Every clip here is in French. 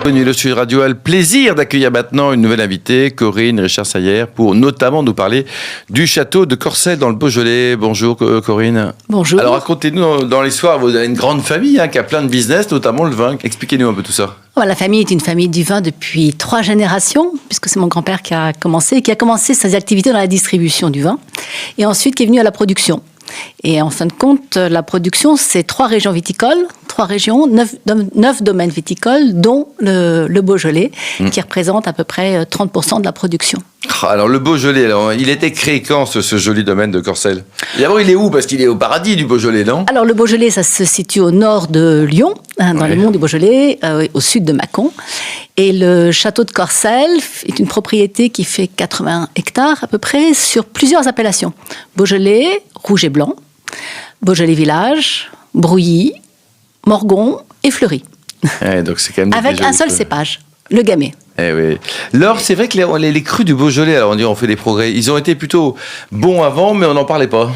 Bienvenue le Sud Radio a le plaisir d'accueillir maintenant une nouvelle invitée, Corinne Richard-Sayer, pour notamment nous parler du château de Corcelles dans le Beaujolais. Bonjour Corinne. Bonjour. Alors racontez-nous dans l'histoire, vous avez une grande famille qui a plein de business, notamment le vin. Expliquez-nous un peu tout ça. La famille est une famille du vin depuis 3 générations, puisque c'est mon grand-père qui a commencé ses activités dans la distribution du vin, et ensuite qui est venu à la production. Et en fin de compte, la production, c'est 3 régions viticoles, 3 régions, 9 domaines viticoles, dont le Beaujolais, qui représente à peu près 30% de la production. Alors le Beaujolais, il était créé quand ce joli domaine de Corcelles? D'abord, il est où? Parce qu'il est au paradis du Beaujolais, non? Alors le Beaujolais, ça se situe au nord de Lyon, dans les monts du Beaujolais, au sud de Mâcon. Et le château de Corcelles est une propriété qui fait 80 hectares à peu près sur plusieurs appellations. Beaujolais, rouge et blanc, Beaujolais village, Brouilly, Morgon et Fleury. Donc c'est quand même avec un seul cépage, le Gamay. Oui. Alors, c'est vrai que les crus du Beaujolais, alors on fait des progrès, ils ont été plutôt bons avant, mais on n'en parlait pas.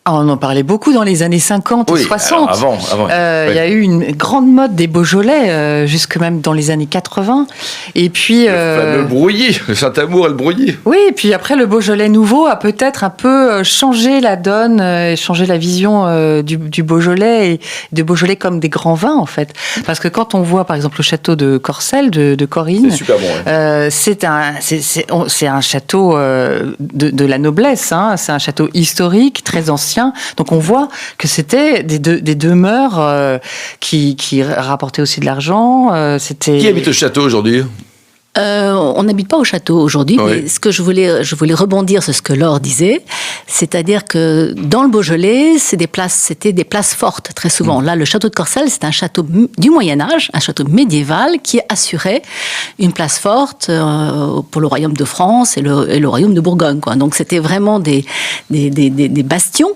On en parlait beaucoup dans les années 50 ou 60. Avant. Il y a eu une grande mode des Beaujolais, jusque même dans les années 80. Et puis... Le Brouilly, le Saint-Amour et le Brouilly. Oui, et puis après, le Beaujolais nouveau a peut-être un peu changé la donne, changé la vision du Beaujolais, et de Beaujolais comme des grands vins, en fait. Parce que quand on voit, par exemple, le château de Corcelles, de Corinne... C'est super bon. C'est un château de la noblesse, hein. C'est un château historique, très ancien. Donc on voit que c'était des demeures qui rapportaient aussi de l'argent. Qui habite au château aujourd'hui ? On n'habite pas au château aujourd'hui, mais ce que je voulais rebondir sur ce que Laure disait, c'est-à-dire que dans le Beaujolais, c'était des places fortes très souvent. Là, le château de Corcelles, c'est un château du Moyen-Âge, un château médiéval qui assurait une place forte pour le royaume de France et le royaume de Bourgogne, quoi. Donc c'était vraiment des bastions,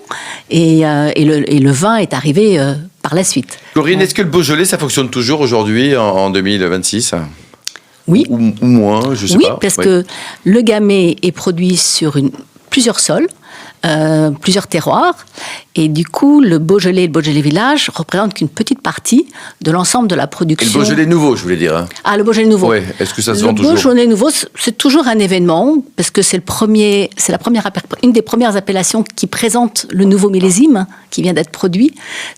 et le vin est arrivé par la suite. Corinne, est-ce que le Beaujolais, ça fonctionne toujours aujourd'hui en 2026 ? Oui. Ou moins, je sais pas. Oui, parce que le Gamay est produit sur plusieurs sols, plusieurs terroirs, et du coup, le Beaujolais et le Beaujolais village représentent qu'une petite partie de l'ensemble de la production. Et le Beaujolais nouveau, je voulais dire. Hein. Ah, le Beaujolais nouveau. Oui, est-ce que ça se vend toujours ? Le Beaujolais nouveau, c'est toujours un événement, parce que c'est une des premières appellations qui présente le nouveau millésime qui vient d'être produit.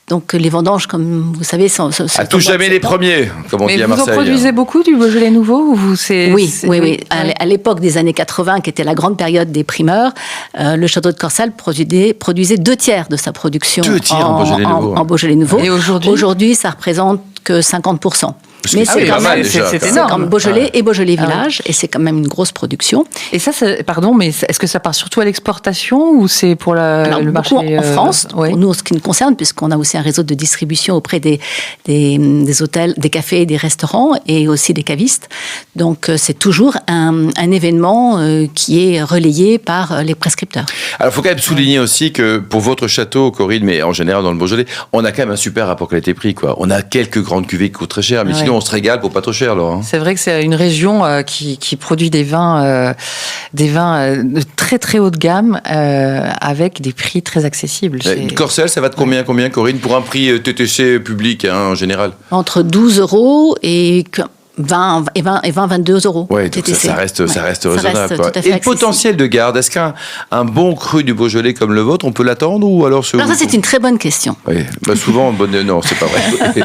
Donc les vendanges, comme vous savez, sont à tout jamais les premiers, comme on dit à Marseille. Mais vous en produisez beaucoup du Beaujolais nouveau, ou Oui. À l'époque des années 80, qui était la grande période des primeurs, le château de Corcelles produisait 2/3 de sa production en Beaujolais nouveau. Et aujourd'hui, ça représente que 50%. Mais c'est quand même énorme. Beaujolais et Beaujolais village, et c'est quand même une grosse production. Et ça, mais est-ce que ça part surtout à l'exportation, ou c'est pour le marché en France, pour nous, ce qui nous concerne, puisqu'on a aussi un réseau de distribution auprès des hôtels, des cafés, des restaurants, et aussi des cavistes. Donc c'est toujours un événement qui est relayé par les prescripteurs. Alors il faut quand même souligner aussi que pour votre château, Corinne, mais en général dans le Beaujolais, on a quand même un super rapport qualité-prix, quoi. On a quelques grandes cuvées qui coûtent très cher, mais sinon on se régale pour pas trop cher, alors. Hein. C'est vrai que c'est une région qui produit des vins de très très haut de gamme, avec des prix très accessibles. Corcelles, ça va de combien, Corinne, pour un prix TTC public, hein, en général? Entre 12 € et 22 €. Oui, donc ça reste raisonnable. Et le potentiel de garde, est-ce qu'un bon cru du Beaujolais comme le vôtre, on peut l'attendre, ou alors ça, c'est une très bonne question. Oui, souvent, non, c'est pas vrai.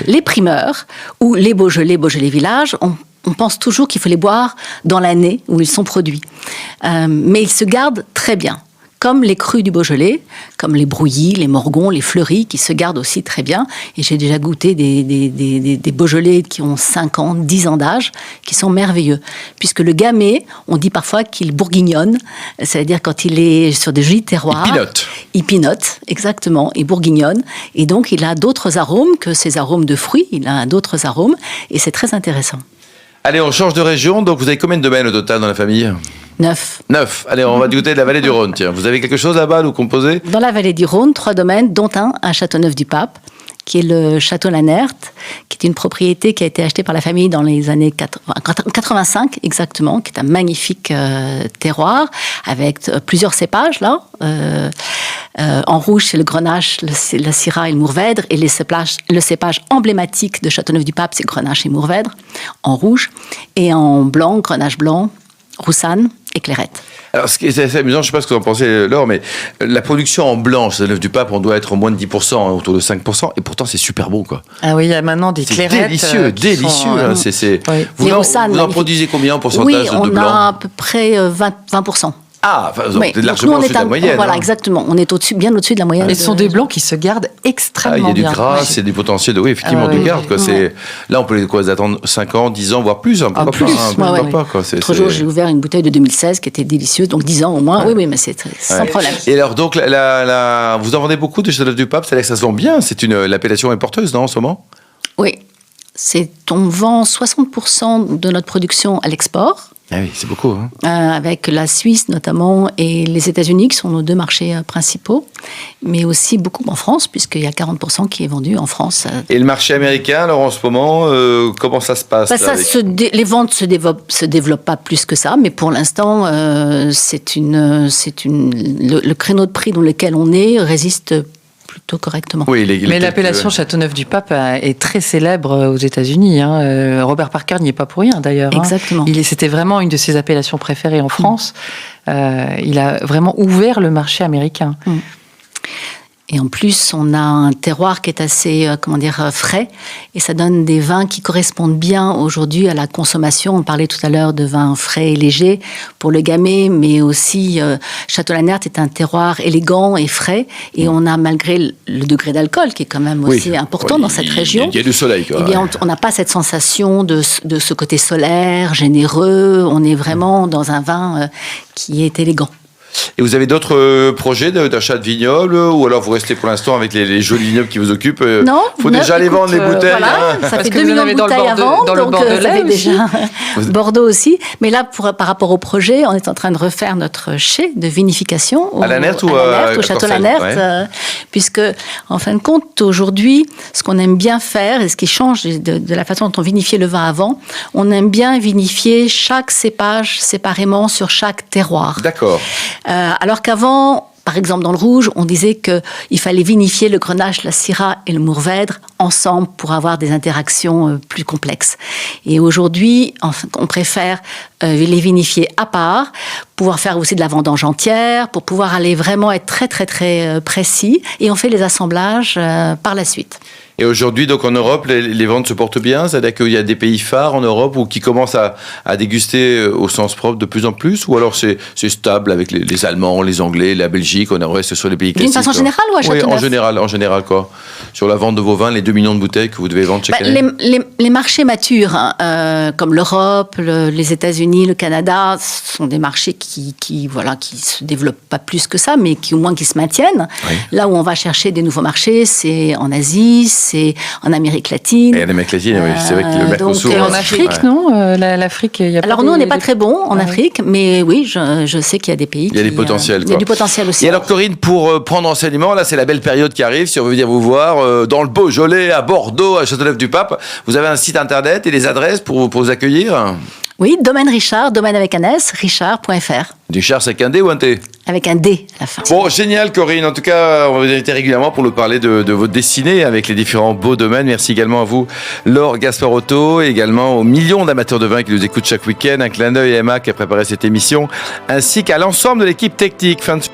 Les primeurs, ou les Beaujolais village, on pense toujours qu'il faut les boire dans l'année où ils sont produits. Mais ils se gardent très bien. Comme les crus du Beaujolais, comme les Brouilly, les Morgon, les Fleury, qui se gardent aussi très bien. Et j'ai déjà goûté des Beaujolais qui ont 5 ans, 10 ans d'âge, qui sont merveilleux. Puisque le Gamay, on dit parfois qu'il bourguignonne, c'est-à-dire quand il est sur des jolis terroirs. Il pinote, exactement, il bourguignonne. Et donc, il a d'autres arômes que ces arômes de fruits, il a d'autres arômes, et c'est très intéressant. Allez, on change de région. Donc, vous avez combien de domaines au total dans la famille ? 9. Allez, on va du côté de la vallée du Rhône. Tiens, vous avez quelque chose là-bas à nous composer ? Dans la vallée du Rhône, 3 domaines, dont un à Châteauneuf-du-Pape. qui est le château Lannert, qui est une propriété qui a été achetée par la famille dans les années 85 exactement, qui est un magnifique terroir avec plusieurs cépages là. En rouge, c'est le Grenache, la Syrah et le Mourvèdre, et le cépage emblématique de Châteauneuf-du-Pape, c'est Grenache et Mourvèdre, en rouge, et en blanc, Grenache blanc, Roussanne et Clairette. Alors, ce qui est assez amusant, je ne sais pas ce que vous en pensez, Laure, mais la production en blanc, Châteauneuf-du-Pape, on doit être au moins de 10%, autour de 5%, et pourtant c'est super bon, quoi. Ah oui, il y a maintenant des clairettes. Délicieux, délicieux. Oui. Vous en produisez combien en pourcentage oui, de blanc? on a à peu près 20%. Ah, enfin, Oui. largement au-dessus de la moyenne. Voilà, exactement. On est bien au-dessus de la moyenne. Et ce sont des blancs qui se gardent extrêmement bien. Il y a du gras, c'est du potentiel de, de garde. Quoi. Ouais. Là, on peut les attendre 5 ans, 10 ans, voire plus. Pourquoi pas, quoi. L'autre jour, j'ai ouvert une bouteille de 2016 qui était délicieuse, donc 10 ans au moins. Oui, mais c'est sans problème. Et alors, donc, vous en vendez beaucoup de Châteauneuf-du-Pape, c'est-à-dire que ça se vend bien. L'appellation est porteuse, non, en ce moment? Oui. On vend 60% de notre production à l'export. Ah oui, c'est beaucoup. Hein. Avec la Suisse notamment et les États-Unis qui sont nos deux marchés principaux, mais aussi beaucoup en France, puisqu'il y a 40% qui est vendu en France. Et le marché américain, alors en ce moment, comment ça se passe Les ventes se développent pas plus que ça, mais pour l'instant, le créneau de prix dans lequel on est résiste plutôt correctement. Oui, mais l'appellation Châteauneuf-du-Pape est très célèbre aux États-Unis. Hein. Robert Parker n'y est pas pour rien d'ailleurs. Exactement. C'était vraiment une de ses appellations préférées en France. Il a vraiment ouvert le marché américain. Et en plus, on a un terroir qui est assez, frais, et ça donne des vins qui correspondent bien aujourd'hui à la consommation. On parlait tout à l'heure de vins frais et légers pour le gamay, mais aussi Château-Lannert est un terroir élégant et frais, et on a, malgré le degré d'alcool qui est quand même aussi important dans cette région, il y a du soleil. Quoi. Eh bien, on n'a pas cette sensation de ce côté solaire, généreux. On est vraiment dans un vin qui est élégant. Et vous avez d'autres projets d'achat de vignobles, ou alors vous restez pour l'instant avec les jolis vignobles qui vous occupent? Non. Il faut déjà les vendre, les bouteilles. Voilà, ça fait 2 millions de bouteilles à vendre, donc ça fait déjà Bordeaux aussi. Mais là, par rapport au projet, on est en train de refaire notre chai de vinification à Lannert ou au Château Lannert, puisque, en fin de compte, aujourd'hui, ce qu'on aime bien faire, et ce qui change de la façon dont on vinifiait le vin avant, on aime bien vinifier chaque cépage séparément sur chaque terroir. D'accord. Alors qu'avant, par exemple dans le rouge, on disait qu'il fallait vinifier le Grenache, la Syrah et le Mourvèdre ensemble pour avoir des interactions plus complexes. Et aujourd'hui, on préfère les vinifier à part, pouvoir faire aussi de la vendange entière, pour pouvoir aller vraiment être très très très précis. Et on fait les assemblages par la suite. Et aujourd'hui, donc en Europe, les ventes se portent bien? C'est-à-dire qu'il y a des pays phares en Europe qui commencent à déguster au sens propre de plus en plus? Ou alors c'est stable avec les Allemands, les Anglais, la Belgique, on reste sur les pays classiques? D'une façon générale ou à Châteauneuf? Oui, en général, quoi. Sur la vente de vos vins, les 2 millions de bouteilles que vous devez vendre chaque année? Les marchés matures, comme l'Europe, les États-Unis, le Canada, sont des marchés qui se développent pas plus que ça, mais qui au moins qui se maintiennent. Oui. Là où on va chercher des nouveaux marchés, c'est en Asie, c'est en Amérique latine. Et en Amérique latine, oui, c'est vrai que le Mercosur... Et en Afrique, non L'Afrique, il y a pas. Alors nous, on n'est pas très bons en Afrique, mais oui, je sais qu'il y a des pays il y a des potentiels. Il y a du potentiel aussi. Et alors Corinne, pour prendre enseignement, là c'est la belle période qui arrive, si on veut venir vous voir, dans le Beaujolais, à Bordeaux, à Châteauneuf-du-Pape, vous avez un site internet et des adresses pour vous accueillir? Oui, domaine Richard, domaine avec un S, richard.fr. Richard, c'est avec un D ou un T? Avec un D à la fin. Bon, génial Corinne. En tout cas, on va vous inviter régulièrement pour nous parler de votre destinée avec les différents beaux domaines. Merci également à vous, Laure Gasparotto, et également aux millions d'amateurs de vin qui nous écoutent chaque week-end. Un clin d'œil à Emma qui a préparé cette émission, ainsi qu'à l'ensemble de l'équipe technique. Fin de